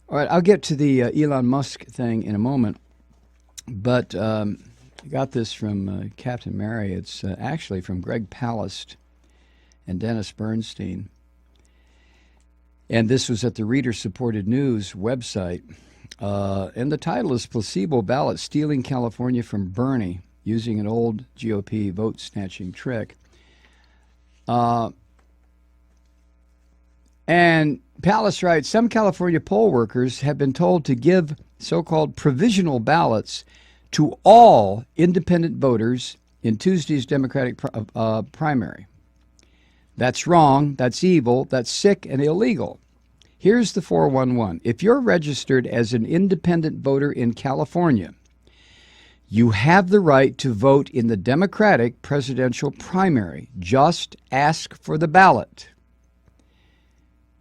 All right, I'll get to the Elon Musk thing in a moment, but I got this from Captain Mary. It's actually from Greg Palast and Dennis Bernstein. And this was at the Reader Supported News website. And the title is Placebo Ballot Stealing California from Bernie Using an Old GOP Vote Snatching Trick. And Palast writes, some California poll workers have been told to give so-called provisional ballots to all independent voters in Tuesday's Democratic primary. That's wrong, that's evil, that's sick and illegal. Here's the 411. If you're registered as an independent voter in California, you have the right to vote in the Democratic presidential primary. Just ask for the ballot.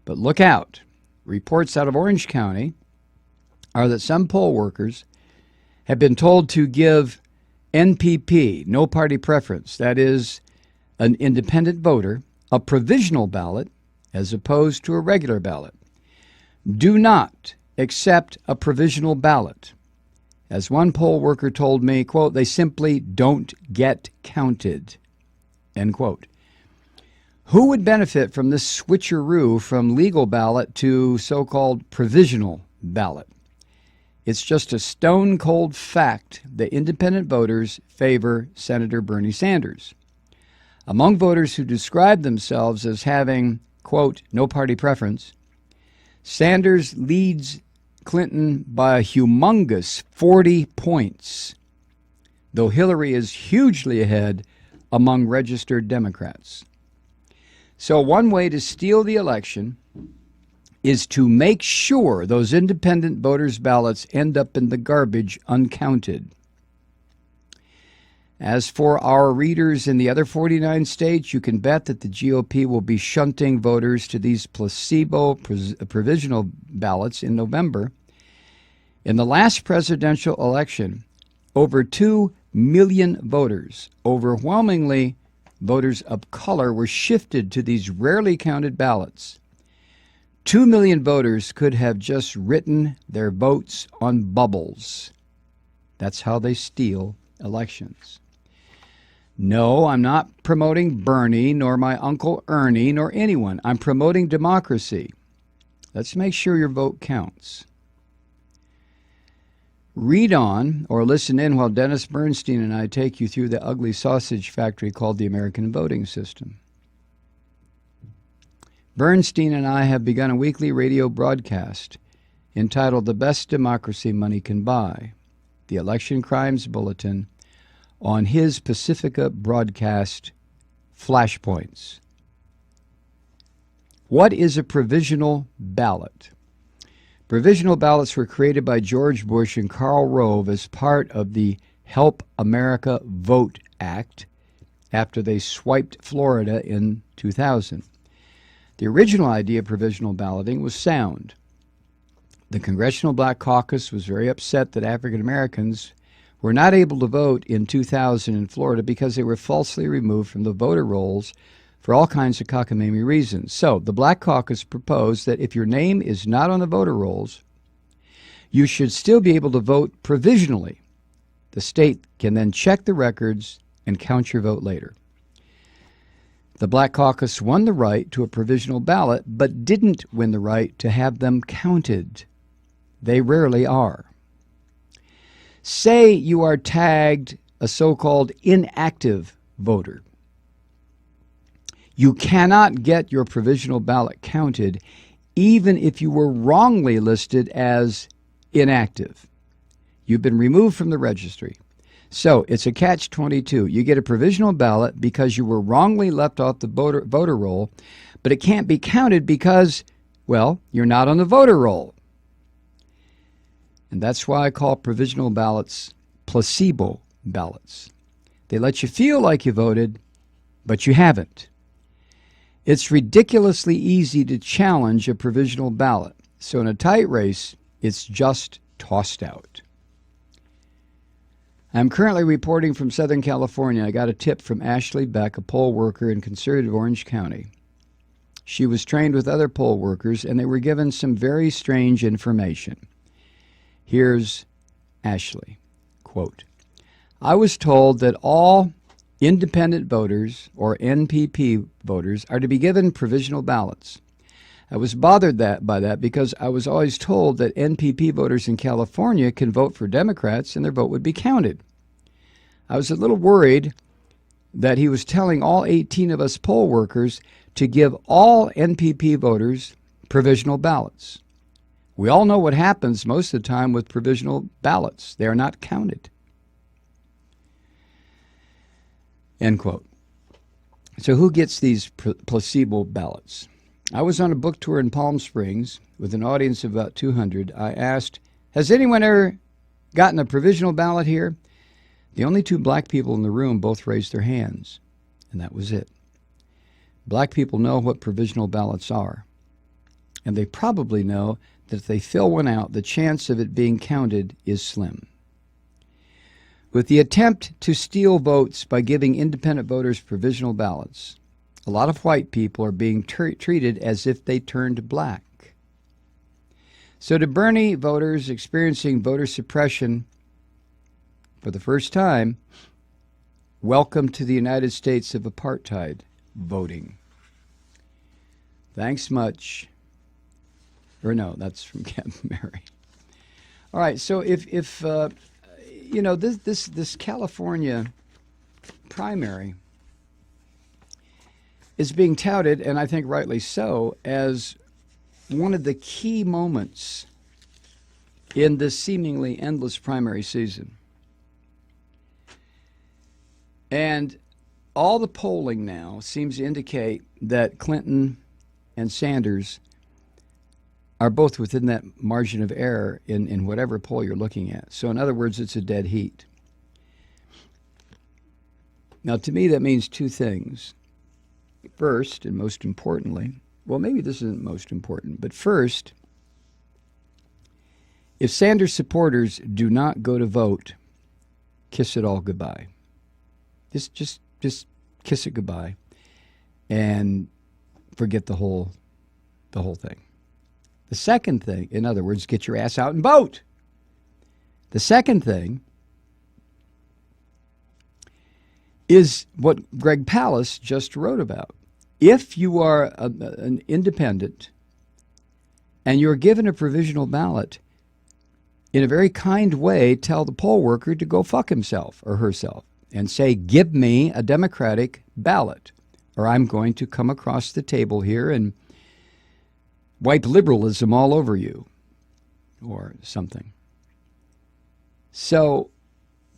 But look out. Reports out of Orange County are that some poll workers have been told to give NPP, no party preference, that is, an independent voter, a provisional ballot as opposed to a regular ballot. Do not accept a provisional ballot. As one poll worker told me, quote, they simply don't get counted, end quote. Who would benefit from this switcheroo from legal ballot to so-called provisional ballot? It's just a stone-cold fact that independent voters favor Senator Bernie Sanders. Among voters who describe themselves as having, quote, no party preference, Sanders leads Clinton by a humongous 40 points, though Hillary is hugely ahead among registered Democrats. So one way to steal the election is to make sure those independent voters' ballots end up in the garbage uncounted. As for our readers in the other 49 states, you can bet that the GOP will be shunting voters to these placebo provisional ballots in November. In the last presidential election, over 2 million voters, overwhelmingly voters of color, were shifted to these rarely counted ballots. 2 million voters could have just written their votes on bubbles. That's how they steal elections. No, I'm not promoting Bernie, nor my Uncle Ernie, nor anyone. I'm promoting democracy. Let's make sure your vote counts. Read on or listen in while Dennis Bernstein and I take you through the ugly sausage factory called the American voting system. Bernstein and I have begun a weekly radio broadcast entitled The Best Democracy Money Can Buy, the Election Crimes Bulletin, on his Pacifica broadcast Flashpoints. What is a provisional ballot? Provisional ballots were created by George Bush and Karl Rove as part of the Help America Vote Act after they swiped Florida in 2000. The original idea of provisional balloting was sound. The Congressional Black Caucus was very upset that African Americans were not able to vote in 2000 in Florida because they were falsely removed from the voter rolls for all kinds of cockamamie reasons. So the Black Caucus proposed that if your name is not on the voter rolls, you should still be able to vote provisionally. The state can then check the records and count your vote later. The Black Caucus won the right to a provisional ballot, but didn't win the right to have them counted. They rarely are. Say you are tagged a so-called inactive voter. You cannot get your provisional ballot counted even if you were wrongly listed as inactive. You've been removed from the registry. So it's a catch-22. You get a provisional ballot because you were wrongly left off the voter roll, but it can't be counted because, well, you're not on the voter roll. And that's why I call provisional ballots placebo ballots. They let you feel like you voted, but you haven't. It's ridiculously easy to challenge a provisional ballot. So in a tight race, it's just tossed out. I'm currently reporting from Southern California. I got a tip from Ashley Beck, a poll worker in conservative Orange County. She was trained with other poll workers, and they were given some very strange information. Here's Ashley, quote, I was told that all independent voters, or NPP voters, are to be given provisional ballots. I was bothered by that because I was always told that NPP voters in California can vote for Democrats and their vote would be counted. I was a little worried that he was telling all 18 of us poll workers to give all NPP voters provisional ballots. We all know what happens most of the time with provisional ballots. They are not counted. End quote. So who gets these placebo ballots? I was on a book tour in Palm Springs with an audience of about 200. I asked, has anyone ever gotten a provisional ballot here? The only two black people in the room both raised their hands, and that was it. Black people know what provisional ballots are, and they probably know that if they fill one out, the chance of it being counted is slim. With the attempt to steal votes by giving independent voters provisional ballots, a lot of white people are being treated as if they turned black. So to Bernie voters experiencing voter suppression for the first time, welcome to the United States of apartheid voting. Thanks much. Or no, that's from Captain Mary. All right, so if this California primary is being touted, and I think rightly so, as one of the key moments in this seemingly endless primary season. And all the polling now seems to indicate that Clinton and Sanders are both within that margin of error in whatever poll you're looking at. So in other words, it's a dead heat. Now, to me, that means two things. First, and most importantly, well, maybe this isn't most important, but first, if Sanders supporters do not go to vote, kiss it all goodbye. Just kiss it goodbye and forget the whole thing. The second thing, in other words, get your ass out and vote. The second thing is what Greg Palast just wrote about. If you are an independent and you're given a provisional ballot, in a very kind way, tell the poll worker to go fuck himself or herself and say, give me a Democratic ballot, or I'm going to come across the table here and wipe liberalism all over you, or something. So,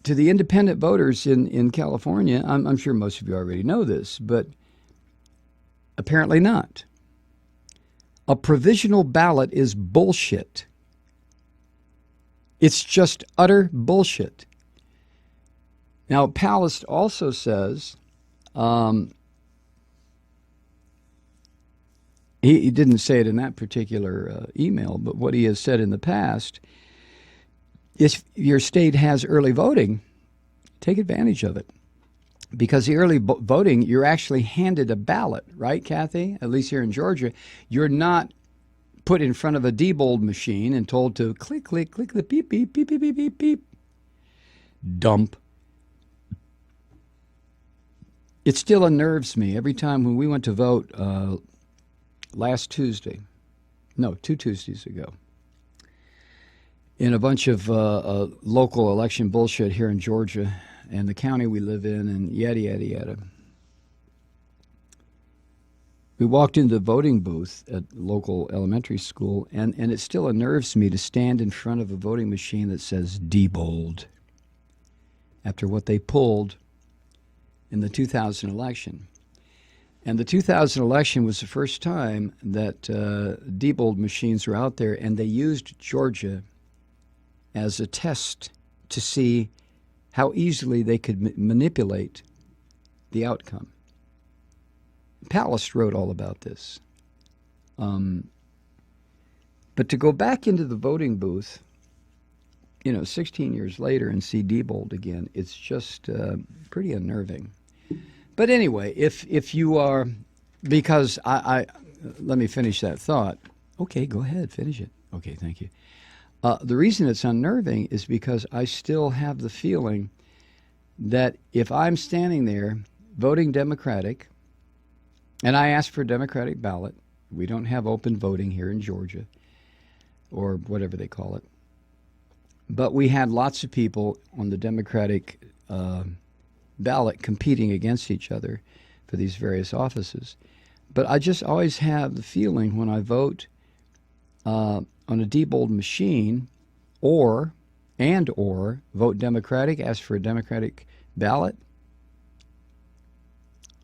to the independent voters in California, I'm sure most of you already know this, but apparently not. A provisional ballot is bullshit. It's just utter bullshit. Now, Palast also says, he didn't say it in that particular email, but what he has said in the past, if your state has early voting, take advantage of it. Because the early voting, you're actually handed a ballot, right, Kathy? At least here in Georgia, you're not put in front of a Diebold machine and told to click, click, click the beep, beep, beep, beep, beep, beep, beep. Dump. It still unnerves me every time when we went to vote last Tuesday, no, 2 Tuesdays ago, in a bunch of local election bullshit here in Georgia and the county we live in and yada, yada, yada. We walked into the voting booth at local elementary school, and it still unnerves me to stand in front of a voting machine that says Diebold after what they pulled in the 2000 election. And the 2000 election was the first time that Diebold machines were out there, and they used Georgia as a test to see how easily they could manipulate the outcome. Palast wrote all about this. But to go back into the voting booth, 16 years later and see Diebold again, it's just pretty unnerving. But anyway, if you are, because let me finish that thought. Okay, go ahead, finish it. Okay, thank you. The reason it's unnerving is because I still have the feeling that if I'm standing there voting Democratic, and I ask for a Democratic ballot, we don't have open voting here in Georgia, or whatever they call it, but we had lots of people on the Democratic ballot competing against each other for these various offices. But I just always have the feeling when I vote on a Diebold machine, or vote Democratic, ask for a Democratic ballot,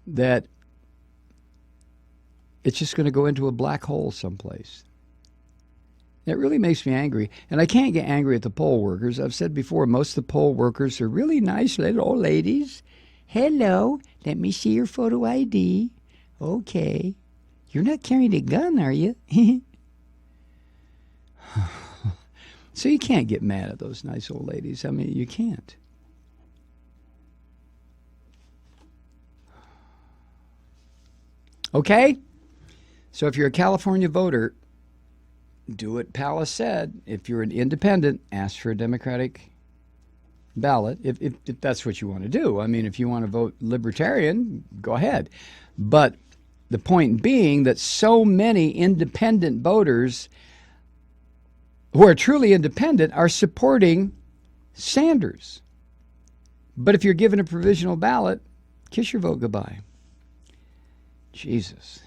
that it's just going to go into a black hole someplace. It really makes me angry. And I can't get angry at the poll workers. I've said before, most of the poll workers are really nice little old ladies. Hello, let me see your photo ID. Okay. You're not carrying a gun, are you? So you can't get mad at those nice old ladies. I mean, you can't. Okay? So if you're a California voter, do what Palace said. If you're an independent, ask for a Democratic ballot, if that's what you want to do. I mean, if you want to vote Libertarian, go ahead. But the point being that so many independent voters who are truly independent are supporting Sanders. But if you're given a provisional ballot, kiss your vote goodbye. Jesus.